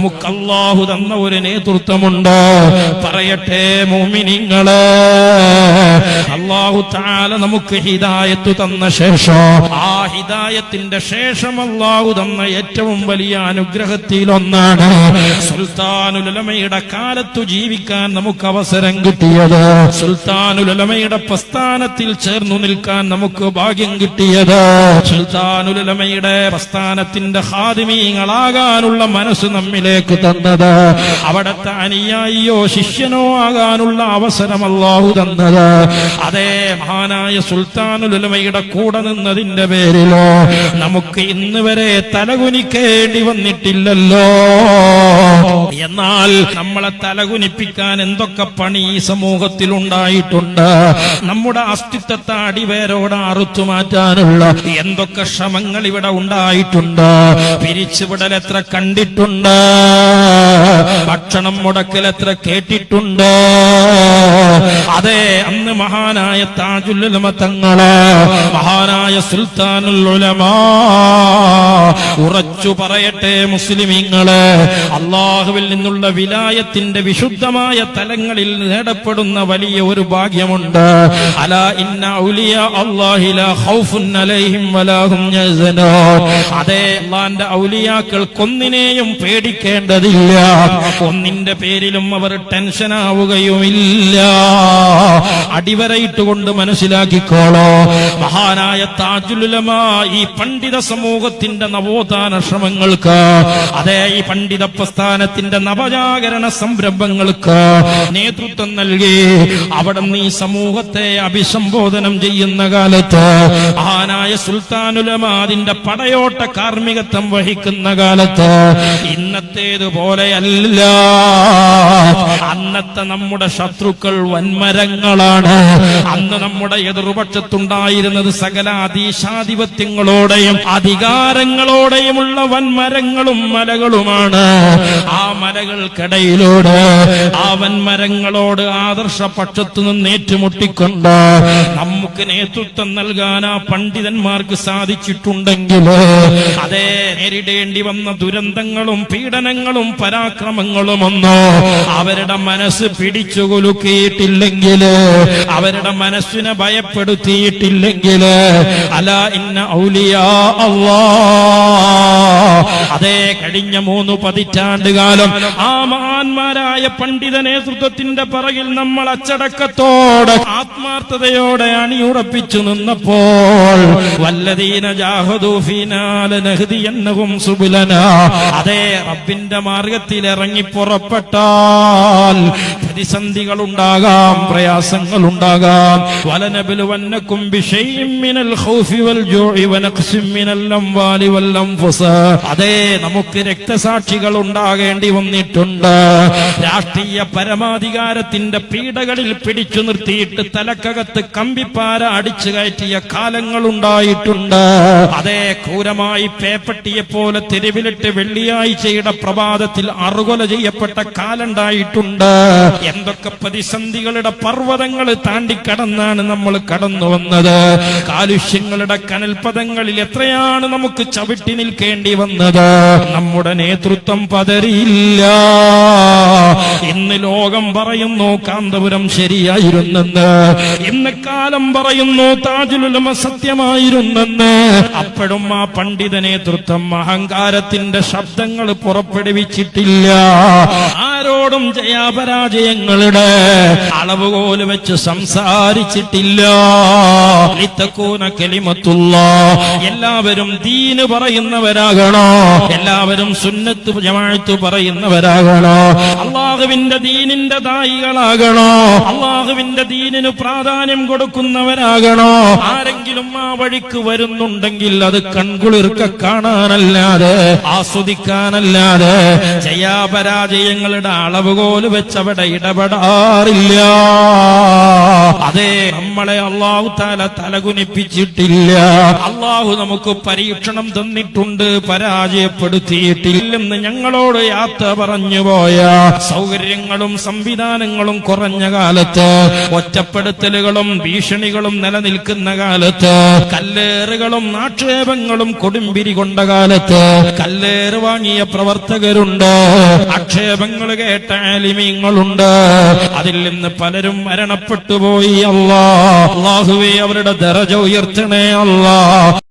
നമുക്ക് അല്ലാഹു തന്ന ഒരു നേതൃത്വമുണ്ട്. പറയട്ടെ മുഅ്മിനീങ്ങളെ, അല്ലാഹു തആല നമുക്ക് ഹിദായത്ത് തന്ന ശേഷം, ആ ഹിദായത്തിന്റെ ശേഷം അല്ലാഹു തന്ന ഏറ്റവും വലിയ അനുഗ്രഹത്തിലൊന്നാണ് സുൽത്താനുൽ ഉലമയുടെ കാലത്തു ജീവിക്കാൻ നമുക്ക് അവസരം കിട്ടിയത്. സുൽത്താനുൽ ഉലമയുടെ പ്രസ്ഥാനത്തിൽ ചേർന്നു നിൽക്കാൻ നമുക്ക് ഭാഗ്യം കിട്ടിയത്. സുൽത്താനുൽ ഉലമയുടെ പ്രസ്ഥാനത്തിന്റെ ഖാദിമീങ്ങളാകാനുള്ള മനസ്സ് നമ്മിലേക്ക് തന്നത്, അവിടുത്തെ അനുയായിയോ ശിഷ്യനോ ആകാനുള്ള അവസരം അല്ലാഹു തന്നത്, അതേ മഹാനായ സുൽത്താനുൽ ഉലമയുടെ കൂടെ നിന്നതിന്റെ പേരിലോ നമുക്ക് ഇന്ന് വരെ തലകുനിക്കേണ്ടി വന്നിട്ടില്ലല്ലോ. എന്നാൽ നമ്മളെ തലകുനിപ്പിക്കാൻ എന്തൊക്കെ പണി ഈ സമൂഹത്തിൽ ഉണ്ടായിട്ടുണ്ട്. നമ്മുടെ അസ്തിത്വത്തെ അടിവേരോട് അറുത്തു മാറ്റാനുള്ള എന്തൊക്കെ ശ്രമങ്ങൾ ഇവിടെ ഉണ്ടായിട്ടുണ്ട്. പിരിച്ചുവിടൽ എത്ര കണ്ടിട്ടുണ്ട്, ഭക്ഷണം മുടക്കൽ എത്ര കേട്ടിട്ടുണ്ട്. അതെ, അന്ന് മഹാനായ താജുൽ ഉലമ തങ്ങള്, മഹാനായ സുൽത്താനുൽ ഉലമ, ഉറച്ചു പറയട്ടെ മുസ്ലിമീങ്ങള്, അല്ലാഹുവിൽ നിന്നുള്ള വിലായത്തിന്റെ വിശുദ്ധമായ തലങ്ങളിൽ നേടപ്പെടുന്ന വലിയ ഒരു ഭാഗ്യമുണ്ട്. അലാ ഇന്ന ഔലിയ അല്ലാഹി ലാ ഖൗഫുൻ അലൈഹിം വലാ ഹും യഹ്സനൂൻ. അതേ, അല്ലാഹുവിന്റെ ഔലിയാക്കൾക്കൊന്നിനെയും പേടിക്കേണ്ടതില്ല, ഒന്നിന്റെ പേരിലും അവർ ടെൻഷൻ ആവുകയുമില്ല. അടിവരയിട്ടുകൊണ്ട് മനസ്സിലാക്കിക്കോളോ, മഹാനായ താജുൽ ഉലമ ഈ പണ്ഡിത സമൂഹത്തിന്റെ നവോത്ഥാന ശ്രമങ്ങൾക്ക്, അതേ ഈ പണ്ഡിത പ്രസ്ഥാനത്തിന്റെ നവജാഗരണ സംരംഭങ്ങൾക്ക് നേതൃത്വം നൽകി. അവിടെ ഈ സമൂഹത്തെ അഭിസംബോധനം ചെയ്യുന്ന കാലത്ത് മഹാനായ സുൽത്താനുൽ ഉലമ അതിന്റെ പടയോട്ട കാർമ്മികത്വം വഹിക്കുന്ന കാലത്ത് ഇന്നത്തേതുപോലെയല്ല. അന്നത്തെ നമ്മുടെ ശത്രുക്കൾ വൻമരങ്ങളാണ്. അന്ന് നമ്മുടെ എതിർപക്ഷത്തുണ്ടായിരുന്നത് സകല അതീശാധിപത്യങ്ങളോടെയും അധികാരങ്ങളോടെയുമുള്ള വൻമരങ്ങളും മലകളുമാണ്. ആ മലകൾക്കിടയിലൂടെ ആ വൻമരങ്ങളോട് ആദർശപക്ഷത്തു നിന്ന് ഏറ്റുമുട്ടിക്കൊണ്ട് നമുക്ക് നേതൃത്വം നൽകാൻ ആ പണ്ഡിതന്മാർക്ക് സാധിച്ചിട്ടുണ്ടെങ്കിൽ, അതേ നേരിടേണ്ടി വന്ന ദുരന്തങ്ങളും പീഡനങ്ങളും പരാക്രമങ്ങളും ഒന്നോ അവരുടെ മനസ്സ് പിടിച്ചുകുലുക്കിയിട്ടില്ലെങ്കിൽ, അവരുടെ മനസ്സിനെ ഭയപ്പെടുത്തിയിട്ടില്ലെങ്കിൽ, അലാ ഇന്ന ഔലിയാ അല്ലാഹ്, അതേ കഴിഞ്ഞ 3 പതിറ്റാണ്ട് കാലം ആ മഹാന്മാരായ പണ്ഡിത നേതൃത്വത്തിന്റെ പിറകിൽ നമ്മൾ അച്ചടക്കത്തോടെ ആത്മാർത്ഥതയോടെ അണിയുറപ്പിച്ചു നിന്നപ്പോൾ, വല്ലദീന ജാഹദൂ ഫീനാ ലനഹ്ദിയന്നഹും സുബുലനാ, അതേ റബ്ബിന്റെ മാർഗത്തിൽ ഇറങ്ങി പുറപ്പെട്ടാൽ പ്രതിസന്ധികൾ ഉണ്ടാകാം, പ്രയാസങ്ങൾ ഉണ്ടാകാം. വലനബ്ലുവന്നകും ബിശൈഇൻ മിനൽ ഖൗഫി വൽ ജൂഇ വനഖ്സിൻ മിനൽ അംവാലി വൽ അൻഫുസ്, അതേ നമുക്ക് രക്തസാക്ഷികൾ ഉണ്ടാകേണ്ടി വന്നിട്ടുണ്ട്. രാഷ്ട്രീയ പരമാധികാരത്തിന്റെ പീഡകളിൽ പിടിച്ചു നിർത്തിയിട്ട് തലക്കകത്ത് കമ്പിപ്പാര അടിച്ചു കയറ്റിയ കാലങ്ങൾ ഉണ്ടായിട്ടുണ്ട്. അതേ ക്രൂരമായി പേപ്പട്ടിയെ പോലെ തെരുവിലിട്ട് വെള്ളിയാഴ്ചയുടെ പ്രഭാതത്തിൽ അറുകൊല ചെയ്യപ്പെട്ട കാലുണ്ടായിട്ടുണ്ട്. എന്തൊക്കെ പ്രതിസന്ധികളുടെ പർവ്വതങ്ങൾ താണ്ടിക്കടന്നാണ് നമ്മൾ കടന്നു വന്നത്. കാലുഷ്യങ്ങളുടെ കനൽപദങ്ങളിൽ എത്രയാണ് നമുക്ക് ചവിട്ടി നിൽക്കേണ്ടി വന്നത്. നമ്മുടെ നേതൃത്വം പതറിയില്ല. ഇന്ന് ലോകം പറയുന്നു കാന്തപുരം ശരിയായിരുന്നെന്ന്, ഇന്ന് കാലം പറയുന്നു താജുൽ ഉലമ സത്യമായിരുന്നെന്ന്. അപ്പോഴും ആ പണ്ഡിത നേതൃത്വം അഹങ്കാരത്തിന്റെ ശബ്ദങ്ങൾ പുറപ്പെടുവിച്ചിട്ടില്ല. ആരോടും ജയാപരാജയങ്ങളുടെ അളവുകോല് വെച്ച് സംസാരിച്ചിട്ടില്ല. ലിതകൂന കലിമത്തുല്ലാഹ്, എല്ലാവരും ദീന് പറയുന്നവരാകണോ, എല്ലാവരും സുന്നത്ത് ജമാഅത്ത് പറയുന്നവരാകണോ, അല്ലാഹുവിന്റെ ദീനിന്റെ ദായികളാകണോ, അല്ലാഹുവിന്റെ ദീനിന് പ്രാധാന്യം കൊടുക്കുന്നവരാകണോ. ആരെങ്കിലും ആ വഴിക്ക് വരുന്നുണ്ടെങ്കിൽ അത് കൺകുളിർക്ക കാണാനല്ലാതെ ആസ്വദിക്കാനല്ലാതെ ജയാപരാജയങ്ങളുടെ അളവുകോല് വെച്ചവിടെ ഇടപെടാറില്ല. അതെ, നമ്മളെ അല്ലാഹു തആല തലകുനിപ്പിച്ചിട്ടില്ല. അല്ലാഹു നമുക്ക് പരീക്ഷണം തന്നിട്ടുണ്ട്, പരാജയപ്പെടുത്തിയിട്ടില്ലെന്ന് ഞങ്ങളോട് യാത്ര പറഞ്ഞു പോയ സൗകര്യങ്ങളും സംവിധാനങ്ങളും കുറഞ്ഞ കാലത്ത്, ഒറ്റപ്പെടുത്തലുകളും ഭീഷണികളും നിലനിൽക്കുന്ന കാലത്ത്, കല്ലേറുകളും ആക്ഷേപങ്ങളും കൊടുമ്പിരി കൊണ്ട കാലത്ത് കല്ലേറ് വാങ്ങിയ പ്രവർത്തകരുണ്ട്, ആക്ഷേപങ്ങൾ കേട്ട ആലിമീങ്ങളുണ്ട്. അതിൽ നിന്ന് പലരും മരണപ്പെട്ടു പോയി. അല്ലാഹുവേ, അവരുടെ ദറജ ഉയർത്തണേ അല്ലാഹ്.